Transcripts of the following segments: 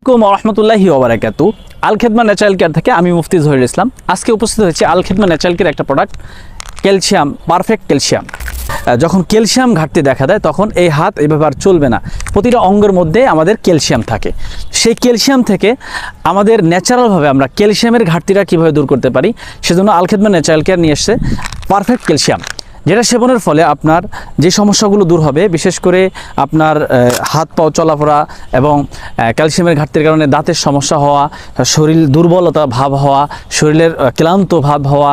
আলাইকুম ওয়া রাহমাতুল্লাহি ওয়া বারাকাতু। আল খেদমা ন্যাচারাল কেয়ার থেকে আমি মুফতি জহিরুল ইসলাম। আজকে উপস্থিত হয়েছে আল খেদমা ন্যাচারাল কেয়ার একটা প্রোডাক্ট, ক্যালসিয়াম, পারফেক্ট ক্যালসিয়াম। যখন ক্যালসিয়াম ঘাটতি দেখা দেয় তখন এই হাত এইভাবে আর চলবে না। প্রতিটা অঙ্গের মধ্যে আমাদের ক্যালসিয়াম থাকে। সেই ক্যালসিয়াম থেকে আমাদের ন্যাচারালভাবে আমরা ক্যালসিয়ামের ঘাটতিটা কীভাবে দূর করতে পারি, সেজন্য আল খেদমা ন্যাচারাল কেয়ার নিয়ে এসেছে পারফেক্ট ক্যালসিয়াম, যেটা সেবনের ফলে আপনার যে সমস্যাগুলো দূর হবে, বিশেষ করে আপনার হাত পাও চলাফেরা এবং ক্যালসিয়ামের ঘাটতির কারণে দাঁতের সমস্যা হওয়া, শরীর দুর্বলতা ভাব হওয়া, শরীরের ক্লান্ত ভাব হওয়া,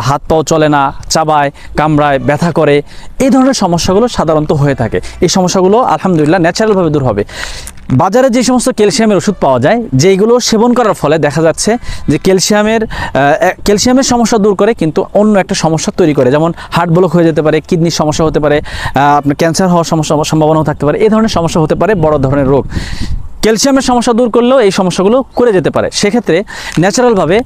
হাত পাও চলে না, চাবায়, কামড়ায়, ব্যথা করে, এই ধরনের সমস্যাগুলো সাধারণত হয়ে থাকে। এই সমস্যাগুলো আলহামদুলিল্লাহ ন্যাচারালভাবে দূর হবে। বাজারে যে সমস্ত ক্যালসিয়ামের ওষুধ পাওয়া যায়, যেগুলো সেবন করার ফলে দেখা যাচ্ছে যে ক্যালসিয়ামের সমস্যা দূর করে কিন্তু অন্য একটা সমস্যা তৈরি করে, যেমন হার্ট ব্লক হয়ে যেতে পারে, কিডনির সমস্যা হতে পারে, আপনার ক্যান্সার হওয়ার সম্ভাবনাও থাকতে পারে। এই ধরনের সমস্যা হতে পারে, বড় ধরনের রোগ। ক্যালসিয়ামের সমস্যা দূর করলেও এই সমস্যাগুলো করে যেতে পারে। সেক্ষেত্রে ন্যাচারালভাবে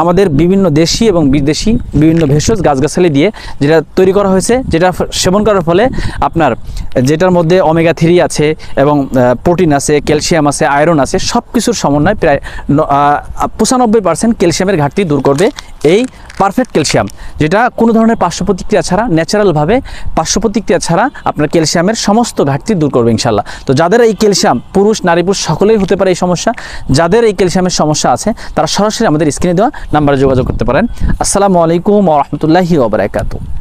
আমাদের বিভিন্ন দেশি এবং বিদেশি বিভিন্ন ভেষজ গাছগাছালি দিয়ে যেটা তৈরি করা হয়েছে, যেটা সেবন করার ফলে আপনার যেটার মধ্যে ওমেগা 3 আছে এবং প্রোটিন আছে, ক্যালসিয়াম আছে, আয়রন আছে, সব কিছুর সমন্বয় প্রায় 95% ক্যালসিয়ামের ঘাটতি দূর করবে এই পারফেক্ট ক্যালসিয়াম, যেটা কোনো ধরনের পার্শ্ব প্রতিক্রিয়া ছাড়া, ন্যাচারালভাবে পার্শ্ব প্রতিক্রিয়া ছাড়া আপনার ক্যালসিয়ামের সমস্ত ঘাটতি দূর করবে ইনশাল্লাহ। তো যাদের এই ক্যালসিয়াম, পুরুষ নারী পুরুষ সকলেই হতে পারে এই সমস্যা, যাদের এই ক্যালসিয়ামের সমস্যা আছে তারা সরাসরি আমাদের স্ক্রিনে দেওয়া নাম্বারে যোগাযোগ করতে পারেন। আসসালামু আলাইকুম ওয়া রাহমাতুল্লাহি ওয়া বারাকাতুহু।